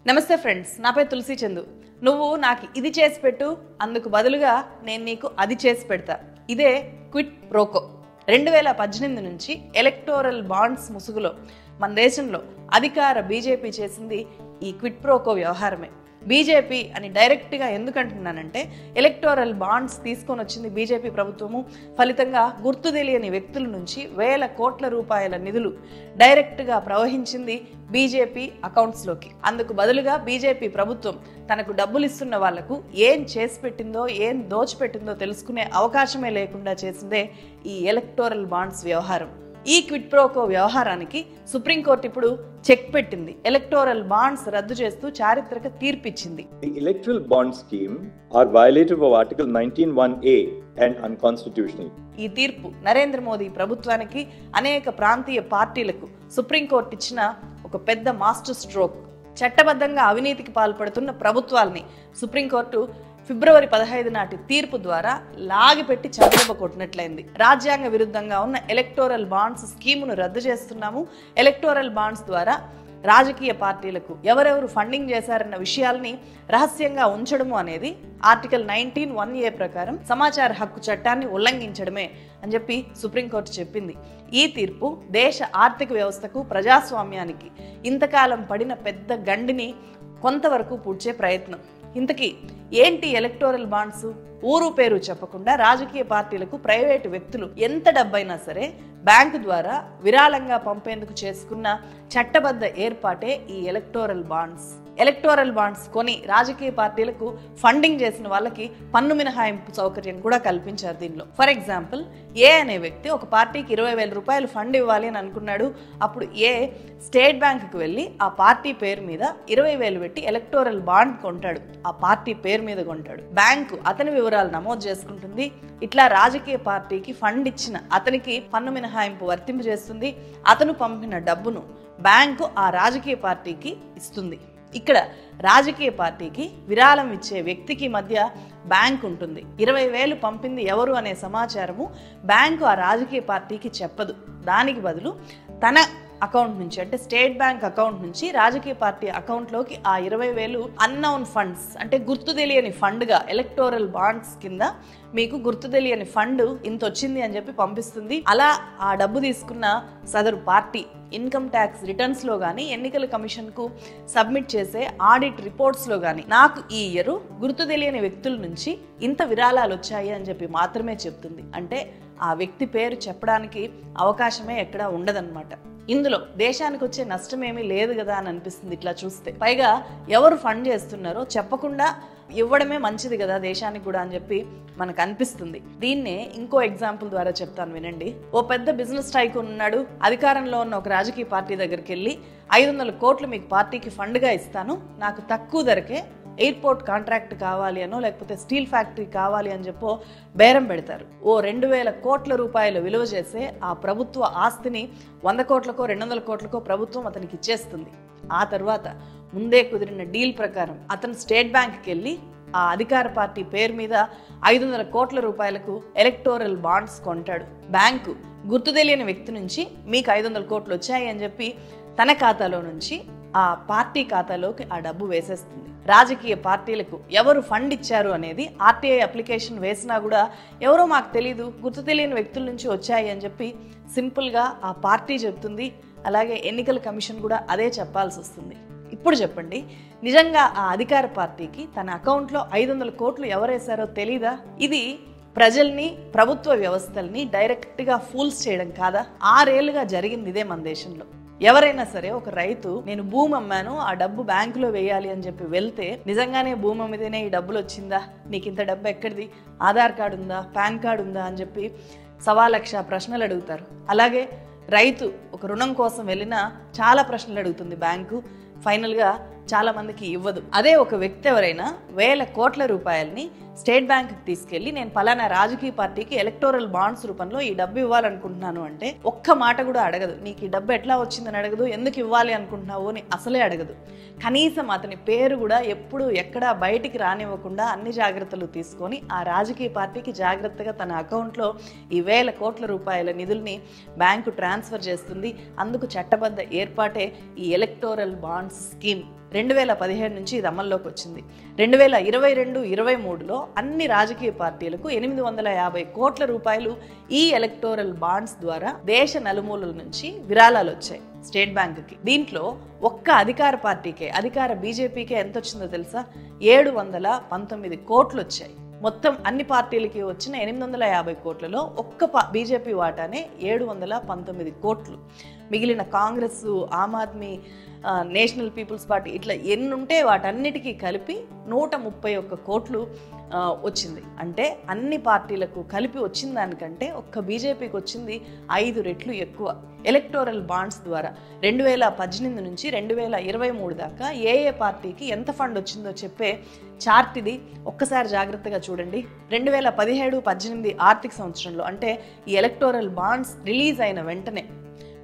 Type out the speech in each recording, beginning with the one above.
నమస్తే ఫ్రెండ్స్, నా పేరు తులసి చందు. నువ్వు నాకు ఇది చేసి పెట్టు, అందుకు బదులుగా నేను నీకు అది చేసి పెడతా. ఇదే క్విడ్ ప్రోకో. 2018 నుంచి ఎలక్టోరల్ బాండ్స్ ముసుగులో మన దేశంలో అధికార బీజేపీ చేసింది ఈ క్విడ్ ప్రోకో వ్యవహారమే. బీజేపీ అని డైరెక్ట్గా ఎందుకంటున్నానంటే, ఎలక్టోరల్ బాండ్స్ తీసుకొని వచ్చింది బీజేపీ ప్రభుత్వము. ఫలితంగా గుర్తు తెలియని వ్యక్తుల నుంచి వేల కోట్ల రూపాయల నిధులు డైరెక్ట్గా ప్రవహించింది బీజేపీ అకౌంట్స్లోకి. అందుకు బదులుగా బీజేపీ ప్రభుత్వం తనకు డబ్బులు ఇస్తున్న వాళ్లకు ఏం చేసి పెట్టిందో, ఏం దోచిపెట్టిందో తెలుసుకునే అవకాశమే లేకుండా చేసిందే ఈ ఎలక్టోరల్ బాండ్స్ వ్యవహారం. ఈ క్విడ్ ప్రోకో వ్యవహారానికి సుప్రీంకోర్టు ఇప్పుడు చెక్ పెట్టింది. ఎలక్టోరల్ బాండ్స్ రద్దు చేస్తూ చారిత్రక తీర్పిచ్చింది. The electoral bond scheme are violative of Article 19(1)A and unconstitutional. ఈ తీర్పు నరేంద్ర మోదీ ప్రభుత్వానికి, అనేక ప్రాంతీయ పార్టీలకు సుప్రీంకోర్టు ఇచ్చిన ఒక పెద్ద మాస్టర్ స్ట్రోక్. చట్టబద్ధంగా అవినీతికి పాల్పడుతున్న ప్రభుత్వాల్ని సుప్రీంకోర్టు ఫిబ్రవరి 15 నాటి తీర్పు ద్వారా లాగిపెట్టి చదవ కొట్టినట్లయింది. రాజ్యాంగ విరుద్ధంగా ఉన్న ఎలక్టోరల్ బాండ్స్ స్కీమును రద్దు చేస్తున్నాము. ఎలక్టోరల్ బాండ్స్ ద్వారా రాజకీయ పార్టీలకు ఎవరెవరు ఫండింగ్ చేశారన్న విషయాల్ని రహస్యంగా ఉంచడము అనేది ఆర్టికల్ 19(1)A ప్రకారం సమాచార హక్కు చట్టాన్ని ఉల్లంఘించడమే అని చెప్పి సుప్రీంకోర్టు చెప్పింది. ఈ తీర్పు దేశ ఆర్థిక వ్యవస్థకు, ప్రజాస్వామ్యానికి ఇంతకాలం పడిన పెద్ద గండిని కొంతవరకు పూడ్చే ప్రయత్నం. ఇంతకీ ఏంటి ఎలక్టోరల్ బాండ్స్? ఊరు పేరు చెప్పకుండా రాజకీయ పార్టీలకు ప్రైవేటు వ్యక్తులు ఎంత డబ్బైనా సరే బ్యాంకు ద్వారా విరాళంగా పంపేందుకు చేసుకున్న చట్టబద్ధ ఏర్పాటే ఈ ఎలక్టోరల్ బాండ్స్. ఎలక్టోరల్ బాండ్స్ కొని రాజకీయ పార్టీలకు ఫండింగ్ చేసిన వాళ్ళకి పన్ను మినహాయింపు సౌకర్యం కూడా కల్పించారు దీనిలో. ఫర్ ఎగ్జాంపుల్, ఏ అనే వ్యక్తి ఒక పార్టీకి 20,000 రూపాయలు ఫండ్ ఇవ్వాలి అని అనుకున్నాడు. అప్పుడు ఏ స్టేట్ బ్యాంకుకు వెళ్ళి ఆ పార్టీ పేరు మీద 20,000 పెట్టి ఎలక్టోరల్ బాండ్ కొంటాడు. ఆ పార్టీ పేరు మీద కొంటాడు. బ్యాంకు అతని వివరాలు నమోదు చేసుకుంటుంది. ఇట్లా రాజకీయ పార్టీకి ఫండ్ ఇచ్చిన అతనికి పన్ను మినహాయింపు వర్తింపజేస్తుంది. అతను పంపిన డబ్బును బ్యాంకు ఆ రాజకీయ పార్టీకి ఇస్తుంది. ఇక్కడ రాజకీయ పార్టీకి విరాళం ఇచ్చే వ్యక్తికి మధ్య బ్యాంక్ ఉంటుంది. 20,000 పంపింది ఎవరు అనే సమాచారము బ్యాంకు ఆ రాజకీయ పార్టీకి చెప్పదు. దానికి బదులు తన అకౌంట్ నుంచి, అంటే స్టేట్ బ్యాంక్ అకౌంట్ నుంచి రాజకీయ పార్టీ అకౌంట్లోకి ఆ 20,000 అన్నౌన్ ఫండ్స్, అంటే గుర్తు తెలియని ఫండ్గా ఎలక్టోరల్ బాండ్స్ కింద మీకు గుర్తు తెలియని ఫండ్ ఇంత వచ్చింది అని చెప్పి పంపిస్తుంది. అలా ఆ డబ్బు తీసుకున్న సదరు పార్టీ ఇన్కమ్ ట్యాక్స్ రిటర్న్స్లో కానీ, ఎన్నికల కమిషన్కు సబ్మిట్ చేసే ఆడిట్ రిపోర్ట్స్లో కానీ నాకు ఈ ఇయర్ గుర్తు తెలియని వ్యక్తుల నుంచి ఇంత విరాళాలు వచ్చాయి అని చెప్పి మాత్రమే చెప్తుంది. అంటే ఆ వ్యక్తి పేరు చెప్పడానికి అవకాశమే ఎక్కడా ఉండదన్నమాట. ఇందులో దేశానికి వచ్చే నష్టమేమీ లేదు కదా అని అనిపిస్తుంది ఇట్లా చూస్తే. పైగా ఎవరు ఫండ్ చేస్తున్నారో చెప్పకుండా ఇవ్వడమే మంచిది కదా దేశానికి కూడా అని చెప్పి మనకు అనిపిస్తుంది. దీన్నే ఇంకో ఎగ్జాంపుల్ ద్వారా చెప్తాను వినండి. ఓ పెద్ద బిజినెస్ టైకూన్ ఉన్నాడు. అధికారంలో ఉన్న ఒక రాజకీయ పార్టీ దగ్గరికి వెళ్ళి 500 కోట్లు మీకు పార్టీకి ఫండ్గా ఇస్తాను, నాకు తక్కువ ధరకే ఎయిర్పోర్ట్ కాంట్రాక్ట్ కావాలి అనో, లేకపోతే స్టీల్ ఫ్యాక్టరీ కావాలి అని చెప్పో బేరం పెడతారు. ఓ 2,000 కోట్ల రూపాయలు విలువ చేసే ఆ ప్రభుత్వ ఆస్తిని 100 కోట్లకో 200 కోట్లకో ప్రభుత్వం అతనికి ఇచ్చేస్తుంది. ఆ తర్వాత ముందే కుదిరిన డీల్ ప్రకారం అతను స్టేట్ బ్యాంక్కి వెళ్ళి ఆ అధికార పార్టీ పేరు మీద 500 కోట్ల రూపాయలకు ఎలక్టోరల్ బాండ్స్ కొంటాడు. బ్యాంకు గుర్తు తెలియని వ్యక్తి నుంచి మీకు 500 కోట్లు వచ్చాయి అని చెప్పి తన ఖాతాలో నుంచి ఆ పార్టీ ఖాతాలోకి ఆ డబ్బు వేసేస్తుంది. రాజకీయ పార్టీలకు ఎవరు ఫండ్ ఇచ్చారు అనేది ఆర్టీఐ అప్లికేషన్ వేసినా కూడా ఎవరో మాకు తెలీదు, గుర్తు తెలియని వ్యక్తుల నుంచి వచ్చాయి అని చెప్పి సింపుల్గా ఆ పార్టీ చెప్తుంది. అలాగే ఎన్నికల కమిషన్ కూడా అదే చెప్పాల్సి వస్తుంది. ఇప్పుడు చెప్పండి, నిజంగా ఆ అధికార పార్టీకి తన అకౌంట్లో 500 కోట్లు ఎవరేశారో తెలీదా? ఇది ప్రజల్ని, ప్రభుత్వ వ్యవస్థల్ని డైరెక్ట్గా ఫూల్స్ చేయడం కాదా? 6 ఏళ్లుగా జరిగింది ఇదే మన దేశంలో. ఎవరైనా సరే, ఒక రైతు నేను భూమి అమ్మాను, ఆ డబ్బు బ్యాంకులో వేయాలి అని చెప్పి వెళ్తే, నిజంగానే భూమి అమ్మితేనే ఈ డబ్బులు వచ్చిందా, నీకు ఇంత డబ్బు ఎక్కడిది, ఆధార్ కార్డు ఉందా, పాన్ కార్డు ఉందా అని చెప్పి 1,00,000 ప్రశ్నలు అడుగుతారు. అలాగే రైతు ఒక రుణం కోసం వెళ్ళినా చాలా ప్రశ్నలు అడుగుతుంది బ్యాంకు. ఫైనల్గా చాలా మందికి ఇవ్వదు. అదే ఒక వ్యక్తి ఎవరైనా వేల కోట్ల రూపాయలని స్టేట్ బ్యాంక్కి తీసుకెళ్లి నేను పలానా రాజకీయ పార్టీకి ఎలక్టోరల్ బాండ్స్ రూపంలో ఈ డబ్బు ఇవ్వాలనుకుంటున్నాను అంటే ఒక్క మాట కూడా అడగదు. నీకు ఈ డబ్బు ఎట్లా వచ్చిందని అడగదు, ఎందుకు ఇవ్వాలి అనుకుంటున్నావు అని అసలే అడగదు. కనీసం అతని పేరు కూడా ఎప్పుడు ఎక్కడా బయటికి రానివ్వకుండా అన్ని జాగ్రత్తలు తీసుకొని ఆ రాజకీయ పార్టీకి జాగ్రత్తగా తన అకౌంట్లో ఈ వేల కోట్ల రూపాయల నిధుల్ని బ్యాంకు ట్రాన్స్ఫర్ చేస్తుంది. అందుకు చట్టబద్ధ ఏర్పాటే ఈ ఎలక్టోరల్ బాండ్స్ స్కీమ్. 2017 నుంచి ఇది అమల్లోకి వచ్చింది. 2022-23లో అన్ని రాజకీయ పార్టీలకు 850 కోట్ల రూపాయలు ఈ ఎలక్టోరల్ బాండ్స్ ద్వారా దేశ నలుమూలల నుంచి విరాళాలు వచ్చాయి స్టేట్ బ్యాంకుకి. దీంట్లో ఒక్క అధికార పార్టీకే, అధికార బీజేపీకే ఎంత వచ్చిందో తెలుసా? 719 కోట్లు వచ్చాయి. మొత్తం అన్ని పార్టీలకి వచ్చిన 850 కోట్లలో ఒక్క బీజేపీ వాటానే 719 కోట్లు. మిగిలిన Congress, Aam Aadmi, national peoples party ఇట్లా ఎన్నుంటే వాటన్నిటికీ కలిపి 131 కోట్లు వచ్చింది. అంటే అన్ని పార్టీలకు కలిపి వచ్చిన దానికంటే ఒక్క బీజేపీకి వచ్చింది 5 రెట్లు ఎక్కువ. ఎలక్టోరల్ బాండ్స్ ద్వారా 2018 నుంచి 2023 దాకా ఏ పార్టీకి ఎంత ఫండ్ వచ్చిందో చెప్పే చార్ట్ ఇది. ఒక్కసారి జాగ్రత్తగా చూడండి. 2017-18 ఆర్థిక సంవత్సరంలో అంటే ఈ ఎలక్టోరల్ బాండ్స్ రిలీజ్ అయిన వెంటనే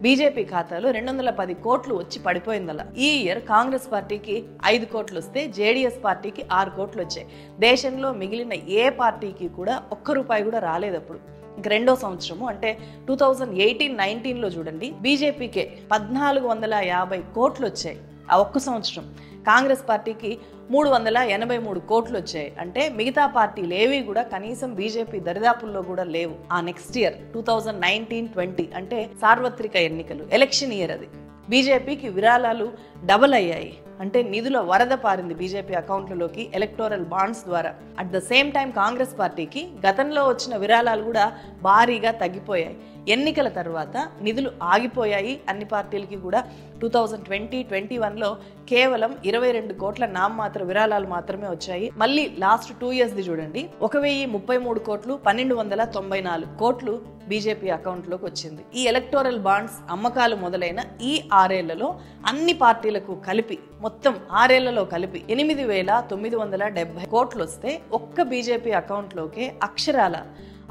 బీజేపీ ఖాతాలో 210 కోట్లు వచ్చి పడిపోయిందలా. ఈ ఇయర్ కాంగ్రెస్ పార్టీకి 5 కోట్లు వస్తే జేడీఎస్ పార్టీకి 6 కోట్లు వచ్చాయి. దేశంలో మిగిలిన ఏ పార్టీకి కూడా ఒక్క రూపాయి కూడా రాలేదు అప్పుడు. ఇంక రెండో సంవత్సరము అంటే 2018-19లో చూడండి, బీజేపీకే 1450 కోట్లు వచ్చాయి ఆ ఒక్క సంవత్సరం. కాంగ్రెస్ పార్టీకి 383 కోట్లు వచ్చాయి. అంటే మిగతా పార్టీలు ఏవి కూడా కనీసం బీజేపీ దరిదాపుల్లో కూడా లేవు. ఆ నెక్స్ట్ ఇయర్ 2019-20 అంటే సార్వత్రిక ఎన్నికలు, ఎలక్షన్ ఇయర్ అది. బీజేపీకి విరాళాలు డబుల్ అయ్యాయి. అంటే నిధుల వరద పారింది బీజేపీ అకౌంట్లలోకి ఎలక్టోరల్ బాండ్స్ ద్వారా. At the same time Congress పార్టీకి గతంలో వచ్చిన విరాళాలు కూడా భారీగా తగ్గిపోయాయి. ఎన్నికల తర్వాత నిధులు ఆగిపోయాయి అన్ని పార్టీలకి కూడా. 2020-21లో కేవలం 22 కోట్ల నామమాత్ర విరాళాలు మాత్రమే వచ్చాయి. మళ్ళీ లాస్ట్ 2 ఇయర్స్ది చూడండి, 1033 కోట్లు, 1294 కోట్లు బీజేపీ అకౌంట్లోకి వచ్చింది. ఈ ఎలక్టోరల్ బాండ్స్ అమ్మకాలు మొదలైన ఈ 6 ఏళ్లలో అన్ని పార్టీలకు కలిపి, మొత్తం 6 ఏళ్లలో కలిపి 8970 కోట్లు వస్తే ఒక్క బీజేపీ అకౌంట్లోకే అక్షరాల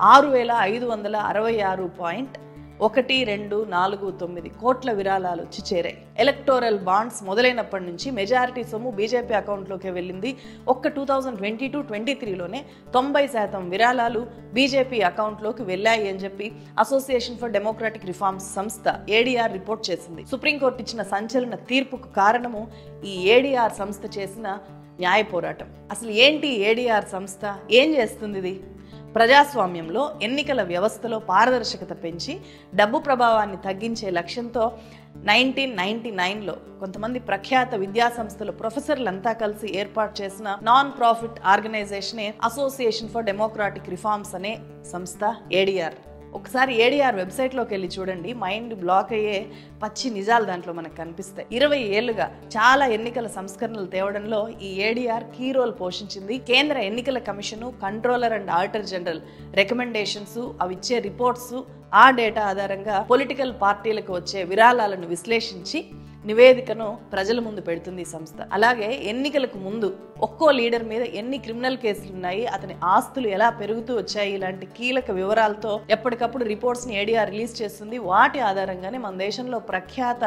6566.1249 కోట్ల విరాళాలు వచ్చి చేరాయి. ఎలక్టోరల్ బాండ్స్ మొదలైనప్పటి నుంచి మెజారిటీ సొమ్ము బీజేపీ అకౌంట్లోకి వెళ్ళింది. ఒక్క 2022-23లోనే 90% విరాళాలు బీజేపీ అకౌంట్లోకి వెళ్ళాయి అని చెప్పి అసోసియేషన్ ఫర్ డెమోక్రాటిక్ రిఫార్మ్స్ సంస్థ ఏడీఆర్ రిపోర్ట్ చేసింది. సుప్రీంకోర్టు ఇచ్చిన సంచలన తీర్పుకు కారణము ఈ ఏడీఆర్ సంస్థ చేసిన న్యాయ పోరాటం. అసలు ఏంటి ఏడీఆర్ సంస్థ, ఏం చేస్తుంది ఇది? ప్రజాస్వామ్యంలో ఎన్నికల వ్యవస్థలో పారదర్శకత పెంచి డబ్బు ప్రభావాన్ని తగ్గించే లక్ష్యంతో 1999లో కొంతమంది ప్రఖ్యాత విద్యా సంస్థల ప్రొఫెసర్లంతా కలిసి ఏర్పాటు చేసిన నాన్ ప్రాఫిట్ ఆర్గనైజేషనే అసోసియేషన్ ఫర్ డెమోక్రాటిక్ రిఫార్మ్స్ అనే సంస్థ ఏడీఆర్. ఒకసారి ఏడీఆర్ వెబ్సైట్లోకి వెళ్ళి చూడండి, మైండ్ బ్లాక్ అయ్యే పచ్చి నిజాలు దాంట్లో మనకు కనిపిస్తాయి. 20 ఏళ్లుగా చాలా ఎన్నికల సంస్కరణలు తేవడంలో ఈ ఏడీఆర్ కీ రోల్ పోషించింది. కేంద్ర ఎన్నికల commission, controller and auditor general recommendations, అవి ఇచ్చే రిపోర్ట్స్, ఆ డేటా ఆధారంగా పొలిటికల్ పార్టీలకు వచ్చే విరాళాలను విశ్లేషించి నివేదికను ప్రజల ముందు పెడుతుంది ఈ సంస్థ. అలాగే ఎన్నికలకు ముందు ఒక్కో లీడర్ మీద ఎన్ని క్రిమినల్ కేసులు ఉన్నాయి, అతని ఆస్తులు ఎలా పెరుగుతూ వచ్చాయి, ఇలాంటి కీలక వివరాలతో ఎప్పటికప్పుడు రిపోర్ట్స్ ని ఏడీఆర్ రిలీజ్ చేస్తుంది. వాటి ఆధారంగానే మన దేశంలో ప్రఖ్యాత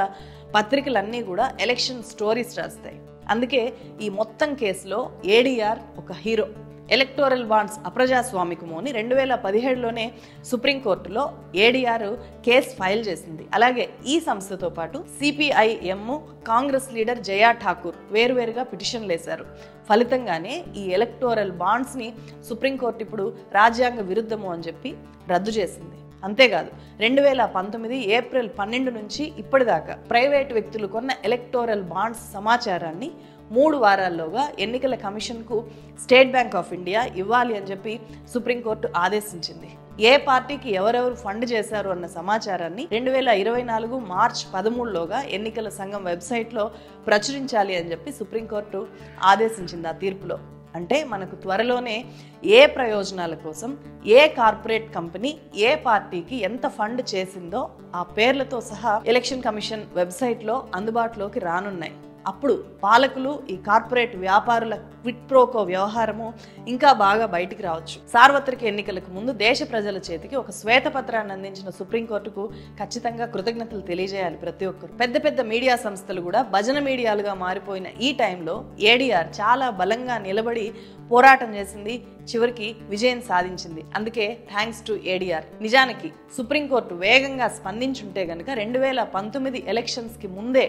పత్రికలన్నీ కూడా ఎలక్షన్ స్టోరీస్ రాస్తాయి. అందుకే ఈ మొత్తం కేసులో ఏడీఆర్ ఒక హీరో. ఎలక్టోరల్ బాండ్స్ అప్రజాస్వామికము అని 2017లోనే సుప్రీంకోర్టులో ఏడీఆర్ కేసు ఫైల్ చేసింది. అలాగే ఈ సంస్థతో పాటు సిపిఐఎం, కాంగ్రెస్ లీడర్ జయా ఠాకూర్ వేరువేరుగా పిటిషన్లు వేశారు. ఫలితంగానే ఈ ఎలక్టోరల్ బాండ్స్ని సుప్రీంకోర్టు ఇప్పుడు రాజ్యాంగ విరుద్ధము అని చెప్పి రద్దు చేసింది. అంతేకాదు 2019 ఏప్రిల్ 12 నుంచి ఇప్పటిదాకా ప్రైవేటు వ్యక్తులు కొన్న ఎలక్టోరల్ బాండ్స్ సమాచారాన్ని 3 వారాల్లోగా ఎన్నికల కమిషన్కు స్టేట్ బ్యాంక్ ఆఫ్ ఇండియా ఇవ్వాలి అని చెప్పి సుప్రీంకోర్టు ఆదేశించింది. ఏ పార్టీకి ఎవరెవరు ఫండ్ చేశారు అన్న సమాచారాన్ని 2024 మార్చ్ 13లోగా ఎన్నికల సంఘం వెబ్సైట్లో ప్రచురించాలి అని చెప్పి సుప్రీంకోర్టు ఆదేశించింది ఆ తీర్పులో. అంటే మనకు త్వరలోనే ఏ ప్రయోజనాల కోసం ఏ కార్పొరేట్ కంపెనీ ఏ పార్టీకి ఎంత ఫండ్ చేసిందో ఆ పేర్లతో సహా ఎలక్షన్ కమిషన్ వెబ్సైట్లో అందుబాటులోకి రానున్నాయి. అప్పుడు పాలకులు, ఈ కార్పొరేట్ వ్యాపారుల క్విట్ ప్రోకో వ్యవహారము ఇంకా బాగా బయటికి రావచ్చు. సార్వత్రిక ఎన్నికలకు ముందు దేశ ప్రజల చేతికి ఒక శ్వేతపత్రాన్ని అందించిన సుప్రీంకోర్టుకు ఖచ్చితంగా కృతజ్ఞతలు తెలియజేయాలి ప్రతి ఒక్కరు. పెద్ద పెద్ద మీడియా సంస్థలు కూడా భజన మీడియాలుగా మారిపోయిన ఈ టైంలో ఏడీఆర్ చాలా బలంగా నిలబడి పోరాటం చేసింది, చివరికి విజయం సాధించింది. అందుకే థ్యాంక్స్ టు ఏడీఆర్. నిజానికి సుప్రీంకోర్టు వేగంగా స్పందించుంటే గనుక 2019 ఎలక్షన్స్కి ముందే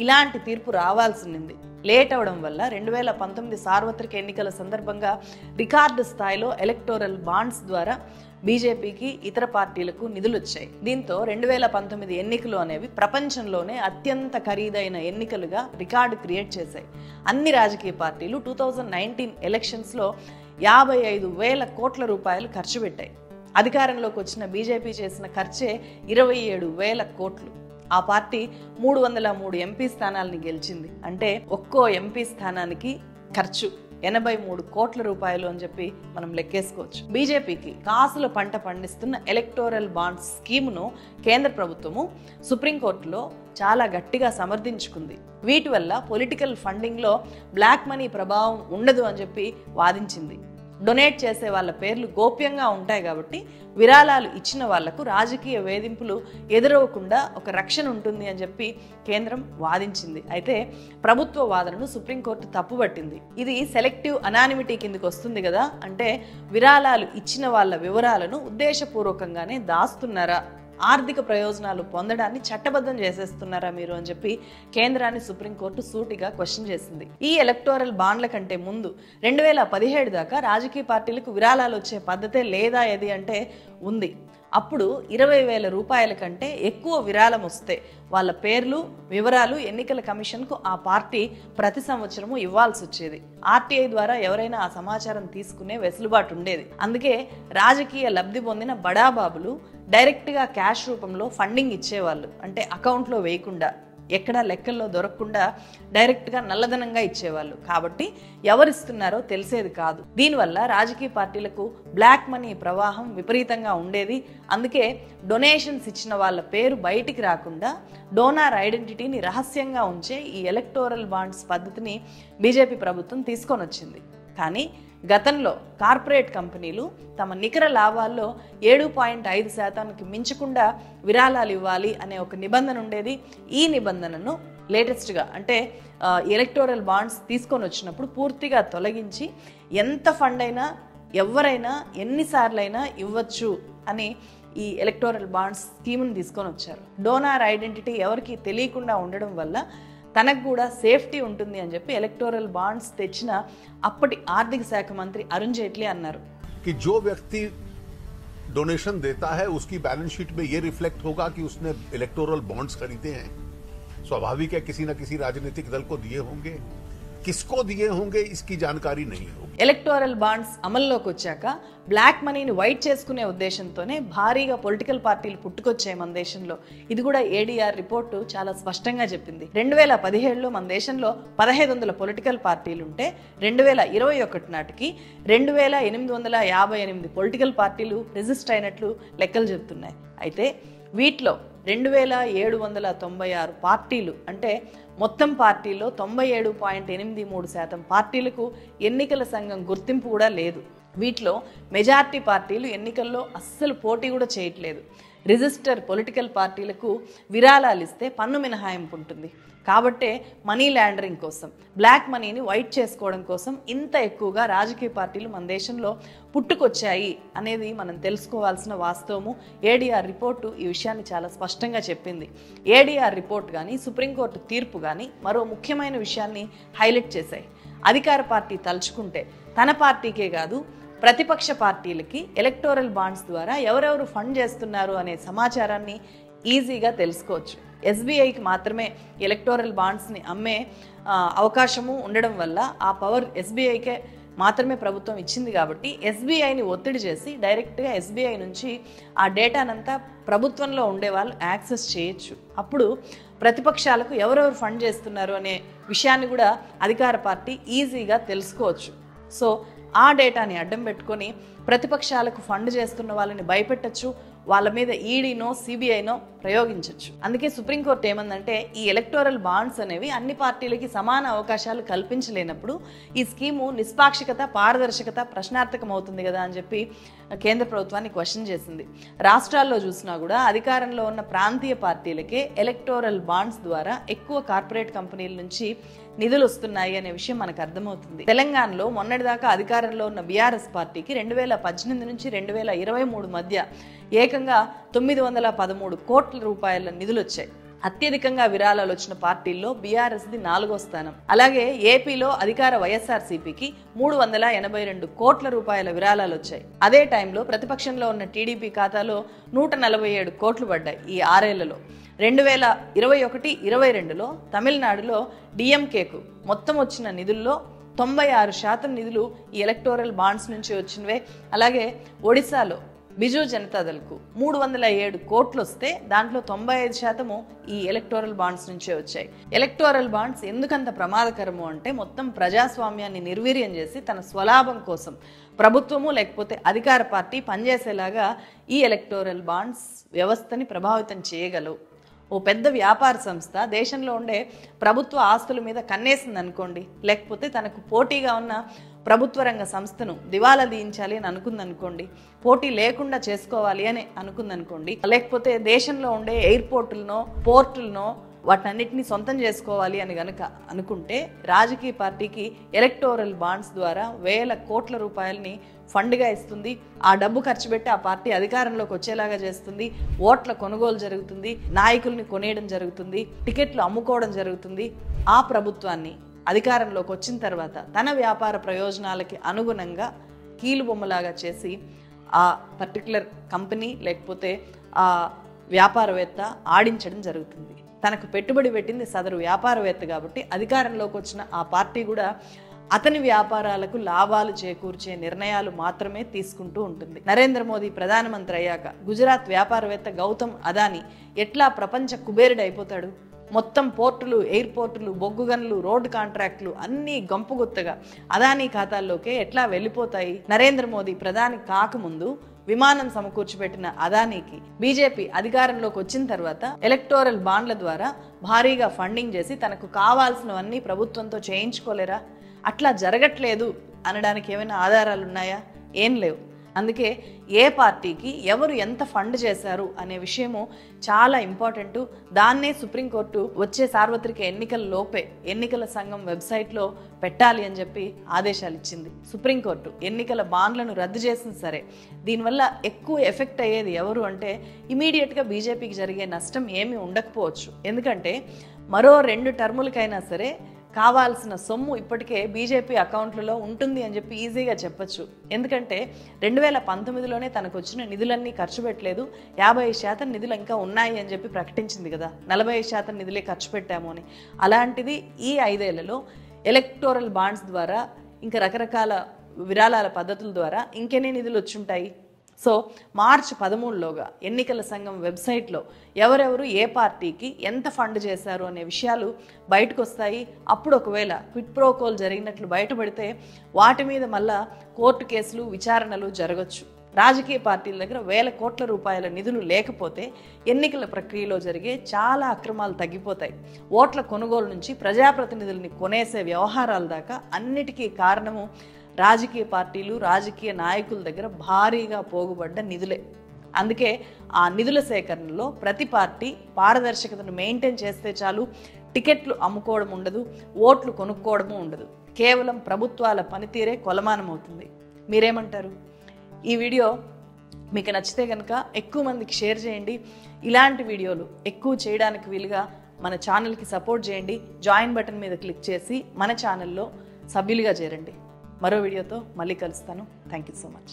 ఇలాంటి తీర్పు రావాల్సింది. లేట్ అవడం వల్ల 2019 సార్వత్రిక ఎన్నికల సందర్భంగా రికార్డు స్థాయిలో ఎలక్టోరల్ బాండ్స్ ద్వారా బీజేపీకి ఇతర పార్టీలకు నిధులు వచ్చాయి. దీంతో 2019 ఎన్నికలు అనేవి ప్రపంచంలోనే అత్యంత ఖరీదైన ఎన్నికలుగా రికార్డు క్రియేట్ చేశాయి. అన్ని రాజకీయ పార్టీలు 2019 ఎలక్షన్స్లో 55,000 కోట్ల రూపాయలు ఖర్చు పెట్టాయి. అధికారంలోకి వచ్చిన బీజేపీ చేసిన ఖర్చే 27,000 కోట్లు. ఆ పార్టీ 303 ఎంపీ స్థానాలని గెలిచింది. అంటే ఒక్కో ఎంపీ స్థానానికి ఖర్చు 83 కోట్ల రూపాయలు అని చెప్పి మనం లెక్కేసుకోవచ్చు. బీజేపీకి కాసుల పంట పండిస్తున్న ఎలక్టోరల్ బాండ్స్ స్కీమును కేంద్ర ప్రభుత్వము సుప్రీంకోర్టులో చాలా గట్టిగా సమర్థించుకుంది. వీటి వల్ల పొలిటికల్ ఫండింగ్లో బ్లాక్ మనీ ప్రభావం ఉండదు అని చెప్పి వాదించింది. డొనేట్ చేసే వాళ్ళ పేర్లు గోప్యంగా ఉంటాయి కాబట్టి విరాళాలు ఇచ్చిన వాళ్లకు రాజకీయ వేధింపులు ఎదురవకుండా ఒక రక్షణ ఉంటుంది అని చెప్పి కేంద్రం వాదించింది. అయితే ప్రభుత్వ వాదనను సుప్రీంకోర్టు తప్పుపట్టింది. ఇది సెలెక్టివ్ అనానిమిటీ కిందకి వస్తుంది కదా, అంటే విరాళాలు ఇచ్చిన వాళ్ళ వివరాలను ఉద్దేశపూర్వకంగానే దాస్తున్నారా, ఆర్థిక ప్రయోజనాలు పొందడాన్ని చట్టబద్ధం చేసేస్తున్నారా మీరు అని చెప్పి కేంద్రాన్ని సుప్రీంకోర్టు సూటిగా క్వశ్చన్ చేసింది. ఈ ఎలక్టోరల్ బాండ్ల కంటే ముందు 2017 దాకా రాజకీయ పార్టీలకు విరాళాలు వచ్చే పద్ధతే లేదా ఏది అంటే ఉంది. అప్పుడు 20,000 రూపాయల కంటే ఎక్కువ విరాళం వస్తే వాళ్ళ పేర్లు వివరాలు ఎన్నికల కమిషన్కు ఆ పార్టీ ప్రతి సంవత్సరము ఇవ్వాల్సి వచ్చేది. ఆర్టీఐ ద్వారా ఎవరైనా ఆ సమాచారం తీసుకునే వెసులుబాటు ఉండేది. అందుకే రాజకీయ లబ్ధి పొందిన బడాబాబులు డైరెక్ట్గా క్యాష్ రూపంలో ఫండింగ్ ఇచ్చేవాళ్ళు. అంటే అకౌంట్లో వేయకుండా, ఎక్కడా లెక్కల్లో దొరకకుండా డైరెక్ట్గా నల్లధనంగా ఇచ్చేవాళ్ళు. కాబట్టి ఎవరిస్తున్నారో తెలిసేది కాదు. దీనివల్ల రాజకీయ పార్టీలకు బ్లాక్ మనీ ప్రవాహం విపరీతంగా ఉండేది. అందుకే డొనేషన్స్ ఇచ్చిన వాళ్ళ పేరు బయటికి రాకుండా డోనార్ ఐడెంటిటీని రహస్యంగా ఉంచే ఈ ఎలక్టోరల్ బాండ్స్ పద్ధతిని బీజేపీ ప్రభుత్వం తీసుకొని వచ్చింది. కానీ గతంలో కార్పొరేట్ కంపెనీలు తమ నికర లాభాల్లో 7.5% మించకుండా విరాళాలు ఇవ్వాలి అనే ఒక నిబంధన ఉండేది. ఈ నిబంధనను లేటెస్ట్గా అంటే ఎలక్టోరల్ బాండ్స్ తీసుకొని వచ్చినప్పుడు పూర్తిగా తొలగించి ఎంత ఫండ్ అయినా ఎవరైనా ఎన్నిసార్లైనా ఇవ్వచ్చు అని ఈ ఎలక్టోరల్ బాండ్స్ స్కీమ్ని తీసుకొని వచ్చారు. డోనార్ ఐడెంటిటీ ఎవరికి తెలియకుండా ఉండడం వల్ల తనకు కూడా సేఫ్టీ ఉంటుంది అని చెప్పి ఎలక్టోరల్ బాండ్స్ తెచ్చిన అప్పటి ఆర్థిక శాఖ మంత్రి అరుణ్ జైట్లీ అన్నారు. कि जो व्यक्ति डोनेशन देता है उसकी बैलेंस शीट में ये रिफ्लेक्ट होगा कि उसने इलेक्टोरल बॉन्ड्स खरीदे हैं. स्वाभाविक है किसी न किसी राजनीतिक दल को दिए होंगे, किसको दिए होंगे इसकी जानकारी नहीं होगी. ఎలక్టోరల్ బాండ్స్ అమల్లోకి వచ్చాక బ్లాక్ మనీని వైట్ చేసుకునే ఉద్దేశంతోనే భారీగా పొలిటికల్ పార్టీలు పుట్టుకొచ్చాయి మన దేశంలో. ఇది కూడా ఏడీఆర్ రిపోర్టు చాలా స్పష్టంగా చెప్పింది. 2017లో మన దేశంలో 1,500 పొలిటికల్ పార్టీలు ఉంటే 2021 నాటికి 2,858 పొలిటికల్ పార్టీలు రిజిస్టర్ అయినట్లు లెక్కలు చెబుతున్నాయి. అయితే వీటిలో 2,796 పార్టీలు అంటే మొత్తం పార్టీలో 97.83% పార్టీలకు ఎన్నికల సంఘం గుర్తింపు కూడా లేదు. వీటిలో మెజార్టీ పార్టీలు ఎన్నికల్లో అస్సలు పోటీ కూడా చేయట్లేదు. రిజిస్టర్ పొలిటికల్ పార్టీలకు విరాళాలు ఇస్తే పన్ను మినహాయింపు ఉంటుంది. కాబట్టే మనీ లాండరింగ్ కోసం, బ్లాక్ మనీని వైట్ చేసుకోవడం కోసం ఇంత ఎక్కువగా రాజకీయ పార్టీలు మన దేశంలో పుట్టుకొచ్చాయి అనేది మనం తెలుసుకోవాల్సిన వాస్తవము. ఏడీఆర్ రిపోర్టు ఈ విషయాన్ని చాలా స్పష్టంగా చెప్పింది. ఏడీఆర్ రిపోర్ట్ కానీ సుప్రీంకోర్టు తీర్పు కానీ మరో ముఖ్యమైన విషయాన్ని హైలైట్ చేశాయి. అధికార పార్టీ తలుచుకుంటే తన పార్టీకే కాదు ప్రతిపక్ష పార్టీలకి ఎలక్టోరల్ బాండ్స్ ద్వారా ఎవరెవరు ఫండ్ చేస్తున్నారు అనే సమాచారాన్ని ఈజీగా తెలుసుకోవచ్చు. ఎస్బీఐకి మాత్రమే ఎలక్టోరల్ బాండ్స్ని అమ్మే అవకాశము ఉండడం వల్ల ఆ పవర్ ఎస్బీఐకే మాత్రమే ప్రభుత్వం ఇచ్చింది. కాబట్టి ఎస్బీఐని ఒత్తిడి చేసి డైరెక్ట్గా ఎస్బీఐ నుంచి ఆ డేటానంతా ప్రభుత్వంలో ఉండే వాళ్ళు యాక్సెస్ చేయొచ్చు. అప్పుడు ప్రతిపక్షాలకు ఎవరెవరు ఫండ్ చేస్తున్నారు అనే విషయాన్ని కూడా అధికార పార్టీ ఈజీగా తెలుసుకోవచ్చు. సో ఆ డేటాని అడ్డం పెట్టుకొని ప్రతిపక్షాలకు ఫండ్ చేస్తున్న వాళ్ళని భయపెట్టచ్చు, వాళ్ళ మీద ఈడీనో సిబిఐనో ప్రయోగించవచ్చు. అందుకే సుప్రీంకోర్టు ఏమందంటే ఈ ఎలక్టోరల్ బాండ్స్ అనేవి అన్ని పార్టీలకి సమాన అవకాశాలు కల్పించలేనప్పుడు ఈ స్కీము నిష్పాక్షికత, పారదర్శకత ప్రశ్నార్థకం అవుతుంది కదా అని చెప్పి కేంద్ర ప్రభుత్వాన్ని క్వశ్చన్ చేసింది. రాష్ట్రాల్లో చూసినా కూడా అధికారంలో ఉన్న ప్రాంతీయ పార్టీలకే ఎలక్టోరల్ బాండ్స్ ద్వారా ఎక్కువ కార్పొరేట్ కంపెనీల నుంచి నిధులు వస్తున్నాయి అనే విషయం మనకు అర్థమవుతుంది. తెలంగాణలో మొన్నటిదాకా అధికారంలో ఉన్న బీఆర్ఎస్ పార్టీకి 2018 నుంచి 2023 మధ్య ఏకంగా 913 కోట్ల రూపాయల నిధులు వచ్చాయి. అత్యధికంగా విరాళాలు వచ్చిన పార్టీల్లో బీఆర్ఎస్ది 4వ స్థానం. అలాగే ఏపీలో అధికార వైఎస్ఆర్సీపీకి 382 కోట్ల రూపాయల విరాళాలు వచ్చాయి. అదే టైంలో ప్రతిపక్షంలో ఉన్న టీడీపీ ఖాతాలో 147 కోట్లు పడ్డాయి. ఈ 6 ఏళ్లలో 2021-22లో తమిళనాడులో డిఎంకేకు మొత్తం వచ్చిన నిధుల్లో 96% నిధులు ఈ ఎలక్టోరల్ బాండ్స్ నుంచి వచ్చినవే. అలాగే ఒడిశాలో బిజు జనతాదళ్కు 307 కోట్లు వస్తే దాంట్లో 95% ఈ ఎలక్టోరల్ బాండ్స్ నుంచే వచ్చాయి. ఎలక్టోరల్ బాండ్స్ ఎందుకంత ప్రమాదకరము అంటే మొత్తం ప్రజాస్వామ్యాన్ని నిర్వీర్యం చేసి తన స్వలాభం కోసం ప్రభుత్వము లేకపోతే అధికార పార్టీ పనిచేసేలాగా ఈ ఎలక్టోరల్ బాండ్స్ వ్యవస్థని ప్రభావితం చేయగలవు. ఓ పెద్ద వ్యాపార సంస్థ దేశంలో ఉండే ప్రభుత్వ ఆస్తుల మీద కన్నేసింది అనుకోండి, లేకపోతే తనకు పోటీగా ఉన్న ప్రభుత్వ రంగ సంస్థను దివాలా తీయించాలి అని అనుకుందనుకోండి, పోటీ లేకుండా చేసుకోవాలి అని అనుకుందనుకోండి, లేకపోతే దేశంలో ఉండే ఎయిర్పోర్టులనో పోర్టులనో వాటన్నిటిని సొంతం చేసుకోవాలి అని గనక అనుకుంటే రాజకీయ పార్టీకి ఎలక్టోరల్ బాండ్స్ ద్వారా వేల కోట్ల రూపాయలని ఫండ్గా ఇస్తుంది. ఆ డబ్బు ఖర్చు పెట్టి ఆ పార్టీ అధికారంలోకి వచ్చేలాగా చేస్తుంది. ఓట్ల కొనుగోలు జరుగుతుంది, నాయకుల్ని కొనేయడం జరుగుతుంది, టికెట్లు అమ్ముకోవడం జరుగుతుంది. ఆ ప్రభుత్వాన్ని అధికారంలోకి వచ్చిన తర్వాత తన వ్యాపార ప్రయోజనాలకి అనుగుణంగా కీలుబొమ్మలాగా చేసి ఆ పర్టికులర్ కంపెనీ లేకపోతే ఆ వ్యాపారవేత్త ఆడించడం జరుగుతుంది. తనకు పెట్టుబడి పెట్టింది సదరు వ్యాపారవేత్త కాబట్టి అధికారంలోకి వచ్చిన ఆ పార్టీ కూడా అతని వ్యాపారాలకు లాభాలు చేకూర్చే నిర్ణయాలు మాత్రమే తీసుకుంటూ ఉంటుంది. నరేంద్ర మోదీ ప్రధానమంత్రి అయ్యాక గుజరాత్ వ్యాపారవేత్త గౌతమ్ అదానీ ఎట్లా ప్రపంచ కుబేరుడు అయిపోతాడు? మొత్తం పోర్టులు, ఎయిర్పోర్టులు, బొగ్గు గనులు, రోడ్డు కాంట్రాక్టులు అన్నీ గంపుగుత్తగా అదానీ ఖాతాల్లోకే ఎట్లా వెళ్ళిపోతాయి? నరేంద్ర మోదీ ప్రధాని కాకముందు విమానం సమకూర్చిపెట్టిన అదానీకి బీజేపీ అధికారంలోకి వచ్చిన తర్వాత ఎలక్టోరల్ బాండ్ల ద్వారా భారీగా ఫండింగ్ చేసి తనకు కావాల్సినవన్నీ ప్రభుత్వంతో చేయించుకోలేరా? అట్లా జరగట్లేదు అనడానికి ఏమైనా ఆధారాలు ఉన్నాయా? ఏం లేవు. అందుకే ఏ పార్టీకి ఎవరు ఎంత ఫండ్ చేశారు అనే విషయము చాలా ఇంపార్టెంట్. దాన్నే సుప్రీంకోర్టు వచ్చే సార్వత్రిక ఎన్నికల లోపే ఎన్నికల సంఘం వెబ్సైట్లో పెట్టాలి అని చెప్పి ఆదేశాలు ఇచ్చింది. సుప్రీంకోర్టు ఎన్నికల బాండ్లను రద్దు చేసిన సరే దీనివల్ల ఎక్కువ ఎఫెక్ట్ అయ్యేది ఎవరు అంటే ఇమీడియట్గా బీజేపీకి జరిగే నష్టం ఏమీ ఉండకపోవచ్చు. ఎందుకంటే మరో 2 టర్ములకైనా సరే కావాల్సిన సొమ్ము ఇప్పటికే బీజేపీ అకౌంట్లలో ఉంటుంది అని చెప్పి ఈజీగా చెప్పచ్చు. ఎందుకంటే 2019లోనే తనకు వచ్చిన నిధులన్నీ ఖర్చు పెట్టలేదు, 50% నిధులు ఇంకా ఉన్నాయి అని చెప్పి ప్రకటించింది కదా, 40% నిధులే ఖర్చు పెట్టాము అని. అలాంటిది ఈ 5 ఏళ్లలో ఎలక్టోరల్ బాండ్స్ ద్వారా ఇంకా రకరకాల విరాళాల పద్ధతుల ద్వారా ఇంకెన్ని నిధులు వచ్చుంటాయి? సో మార్చి 13లోగా ఎన్నికల సంఘం వెబ్సైట్లో ఎవరెవరు ఏ పార్టీకి ఎంత ఫండ్ చేశారు అనే విషయాలు బయటకు వస్తాయి. అప్పుడు ఒకవేళ క్విట్ ప్రో కోల్ జరిగినట్లు బయటపడితే వాటి మీద మళ్ళా కోర్టు కేసులు, విచారణలు జరగచ్చు. రాజకీయ పార్టీల దగ్గర వేల కోట్ల రూపాయల నిధులు లేకపోతే ఎన్నికల ప్రక్రియలో జరిగే చాలా అక్రమాలు తగ్గిపోతాయి. ఓట్ల కొనుగోలు నుంచి ప్రజాప్రతినిధుల్ని కొనేసే వ్యవహారాల దాకా అన్నిటికీ కారణము రాజకీయ పార్టీలు, రాజకీయ నాయకుల దగ్గర భారీగా పోగుబడ్డ నిధులే. అందుకే ఆ నిధుల సేకరణలో ప్రతి పార్టీ పారదర్శకతను మెయింటైన్ చేస్తే చాలు. టికెట్లు అమ్ముకోవడం ఉండదు, ఓట్లు కొనుక్కోవడము ఉండదు. కేవలం ప్రభుత్వాల పనితీరే కొలమానం అవుతుంది. మీరేమంటారు? ఈ వీడియో మీకు నచ్చితే కనుక ఎక్కువ మందికి షేర్ చేయండి. ఇలాంటి వీడియోలు ఎక్కువ చేయడానికి వీలుగా మన ఛానల్కి సపోర్ట్ చేయండి. జాయిన్ బటన్ మీద క్లిక్ చేసి మన ఛానల్లో సభ్యులుగా చేరండి. మరో వీడియోతో మళ్ళీ కలుస్తాను. Thank you so much.